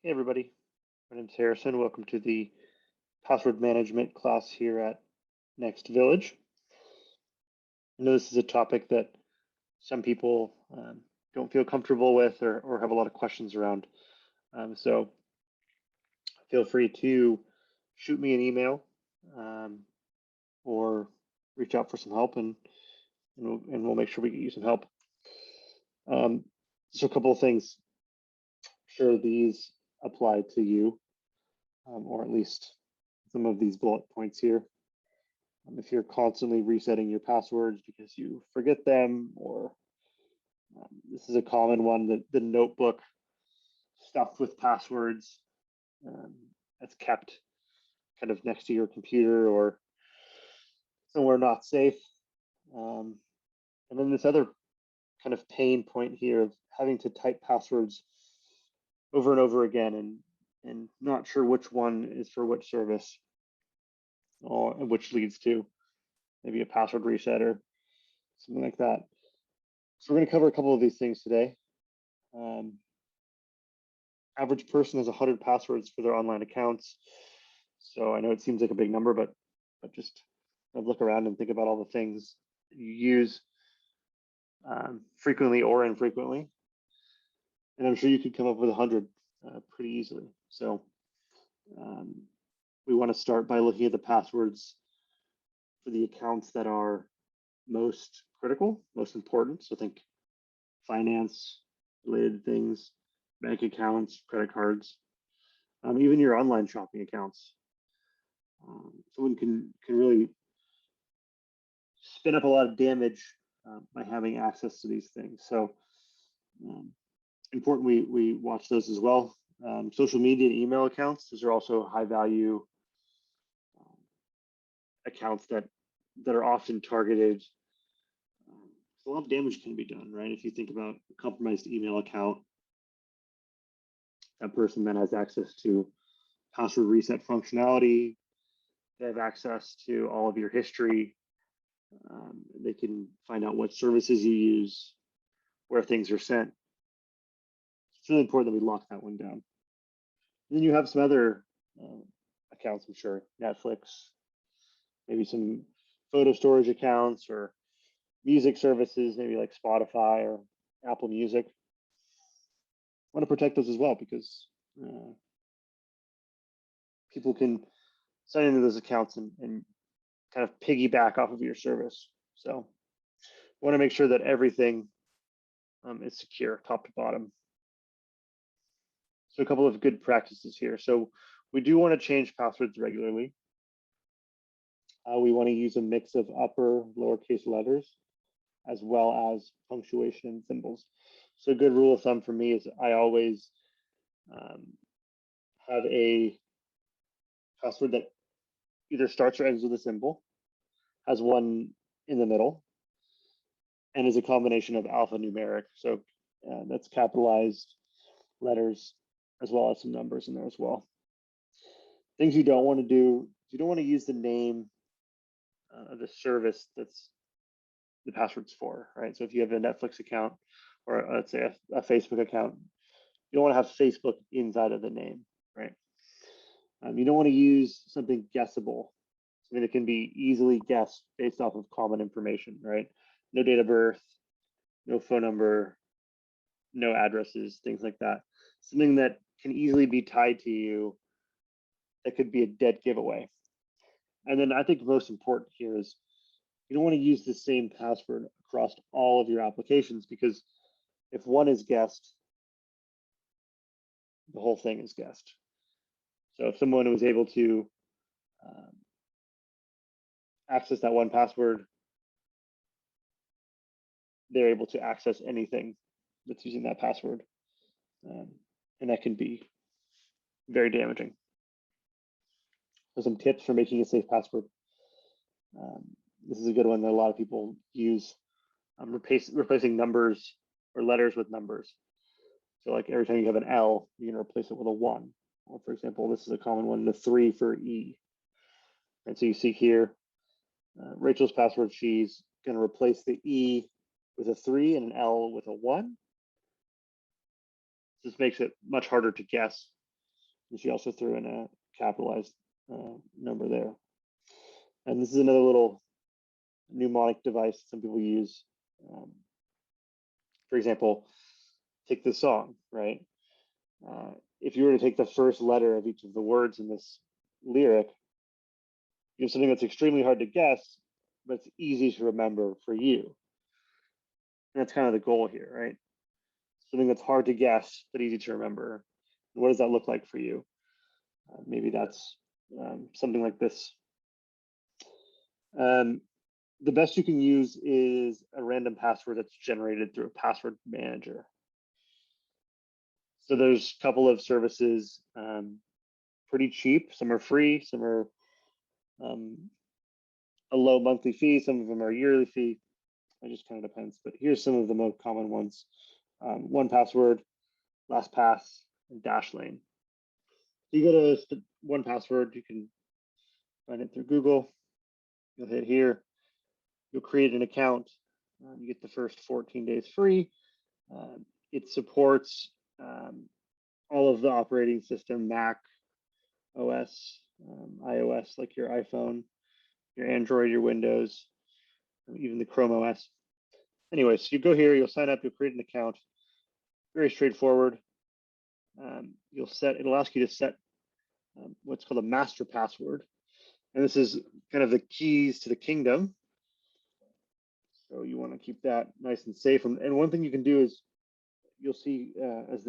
Hey everybody, my name's Harrison. Welcome to the password management class here at Next Village. I know this is a topic that some people don't feel comfortable with or have a lot of questions around. So feel free to shoot me an email um, or reach out for some help and we'll make sure we get you some help. So a couple of things. I'm sure these apply to you, or at least some of these bullet points here. If you're constantly resetting your passwords because you forget them, or this is a common one, the notebook stuffed with passwords um, that's kept kind of next to your computer or somewhere not safe. Um, and then this other kind of pain point here of having to type passwords over and over again and not sure which one is for which service, or which leads to maybe a password reset or something like that. So we're going to cover a couple of these things today. Um, Average person has 100 passwords for their online accounts. So I know it seems like a big number, but just look around and think about all the things you use frequently or infrequently. And I'm sure you could come up with 100 pretty easily. So we want to start by looking at the passwords for the accounts that are most critical, most important. So think finance related things, bank accounts, credit cards, even your online shopping accounts. Someone can really spin up a lot of damage by having access to these things. So important we watch those as well. Social media and email accounts, those are also high value accounts that are often targeted. A lot of damage can be done, right? If you think about a compromised email account, that person then has access to password reset functionality. They have access to all of your history. They can find out what services you use, where things are sent. It's really important that we lock that one down. And then you have some other accounts, I'm sure, Netflix, maybe some photo storage accounts or music services, maybe like Spotify or Apple Music. I want to protect those as well because people can sign into those accounts and kind of piggyback off of your service. So I want to make sure that everything is secure, top to bottom. So a couple of good practices here. So we do want to change passwords regularly. We want to use a mix of upper, lowercase letters, as well as punctuation and symbols. So a good rule of thumb for me is I always have a password that either starts or ends with a symbol, has one in the middle, and is a combination of alphanumeric. So that's capitalized letters as well as some numbers in there as well. Things you don't want to do, you don't want to use the name of the service that's the password's for, right? So if you have a Netflix account or let's say a Facebook account, you don't want to have Facebook inside of the name, right? You don't want to use something guessable, something that can be easily guessed based off of common information, right? No date of birth, no phone number, no addresses, things like that. Something that can easily be tied to you that could be a dead giveaway. And then I think most important here is you don't want to use the same password across all of your applications because if one is guessed, the whole thing is guessed. So if someone was able to access that one password, they're able to access anything that's using that password. And that can be very damaging. So some tips for making a safe password. This is a good one that a lot of people use. Replacing numbers or letters with numbers. So like every time you have an L, you're going to replace it with a 1. Or for example, this is a common one, the 3 for E. And so you see here, Rachel's password, she's going to replace the E with a 3 and an L with a 1. This makes it much harder to guess And she also threw in a capitalized number there. And this is another little mnemonic device some people use. For example, take this song, right? If you were to take the first letter of each of the words in this lyric, you have something that's extremely hard to guess, but it's easy to remember for you. And that's kind of the goal here, right? Something that's hard to guess, but easy to remember. And what does that look like for you? Maybe that's something like this. The best you can use is a random password that's generated through a password manager. So there's a couple of services, pretty cheap. Some are free, some are a low monthly fee, some of them are yearly fee. It just kind of depends, but here's some of the most common ones. 1Password, LastPass, and Dashlane. You go to 1Password, you can find it through Google. You'll hit here, you'll create an account. You get the first 14 days free. It supports all of the operating system, Mac, OS, iOS, like your iPhone, your Android, your Windows, even the Chrome OS. Anyway, so you go here, you'll sign up, you'll create an account. Very straightforward. It'll ask you to set what's called a master password. And this is kind of the keys to the kingdom. So you want to keep that nice and safe. And one thing you can do is you'll see as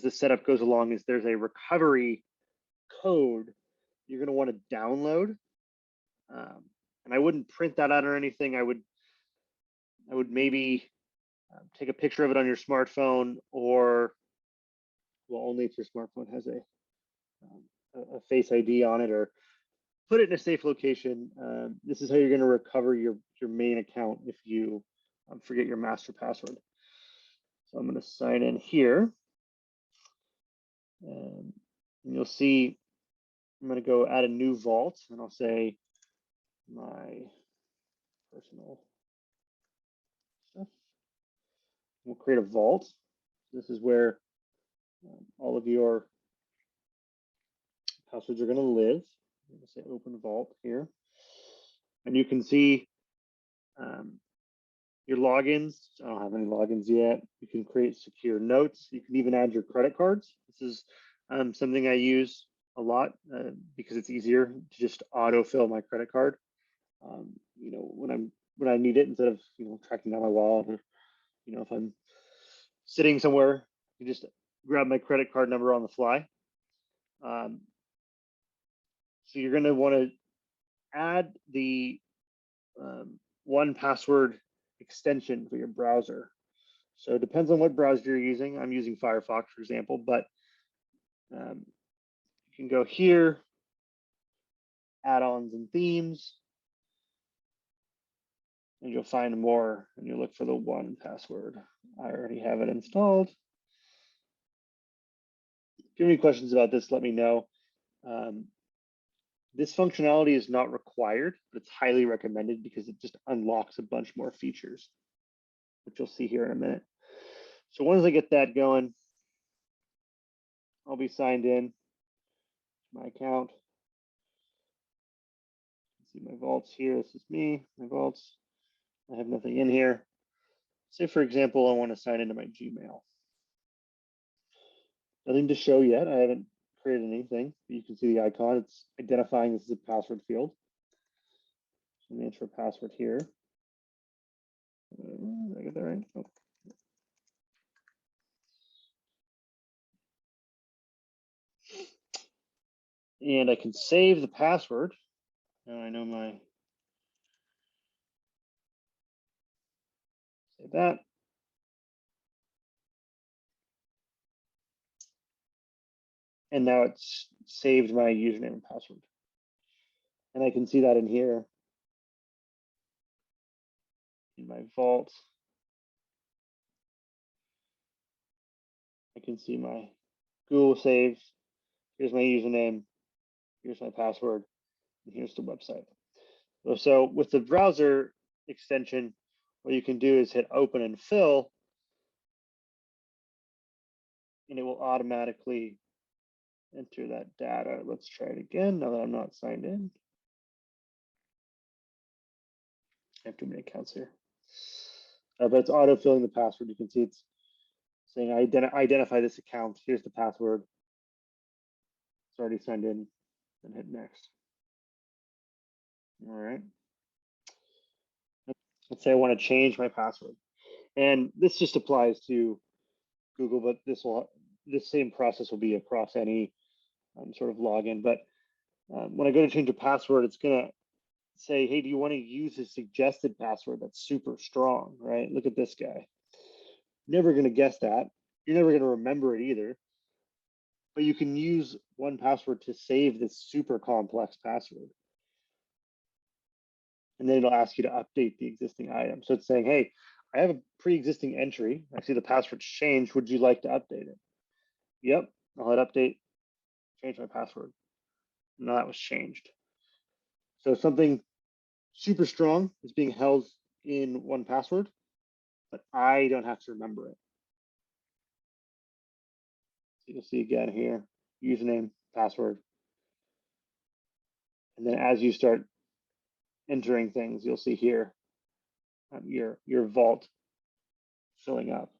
the setup goes along is there's a recovery code you're going to want to download. And I wouldn't print that out or anything. I would maybe take a picture of it on your smartphone, or well, only if your smartphone has a Face ID on it, or put it in a safe location. This is how you're going to recover your main account if you forget your master password. So I'm going to sign in here. And you'll see I'm going to go add a new vault, and I'll say my personal stuff. We'll create a vault. This is where all of your passwords are going to live. I'm going to say open vault here. And you can see your logins. I don't have any logins yet. You can create secure notes. You can even add your credit cards. This is something I use a lot because it's easier to just autofill my credit card. You know, when I need it, instead of tracking down my wallet, or if I'm sitting somewhere, you just grab my credit card number on the fly. So you're going to want to add the 1Password extension for your browser. So it depends on what browser you're using. I'm using Firefox, for example, but you can go here, add-ons and themes, and you'll find more, and you look for the 1Password. I already have it installed. If you have any questions about this, let me know. This functionality is not required, but it's highly recommended because it just unlocks a bunch more features, which you'll see here in a minute. So once I get that going, I'll be signed in to my account. See my vaults here. This is me, my vaults. I have nothing in here. Say, for example, I want to sign into my Gmail. Nothing to show yet. I haven't created anything. But you can see the icon. It's identifying this as a password field. So I'm going to enter a password here. Did I get that right? Oh. And I can save the password. Now I know save that. And now it's saved my username and password. And I can see that in here in my vault. I can see my Google save. Here's my username. Here's my password. And here's the website. So with the browser extension, what you can do is hit open and fill. and it will automatically enter that data. Let's try it again now that I'm not signed in. I have too many accounts here. But it's auto-filling the password. You can see it's saying identify this account. Here's the password. It's already signed in, and hit next. All right. Let's say I want to change my password. And this just applies to Google, but this same process will be across any sort of login. But when I go to change a password, it's going to say, hey, do you want to use a suggested password that's super strong, right? Look at this guy. Never going to guess that. You're never going to remember it either. But you can use 1Password to save this super complex password. And then it'll ask you to update the existing item. So it's saying, hey, I have a pre-existing entry. I see the password's changed. Would you like to update it? Yep, I'll hit update, change my password. Now that was changed. So something super strong is being held in 1Password, but I don't have to remember it. So you'll see again here, username, password. And then as you start entering things, you'll see here your vault filling up.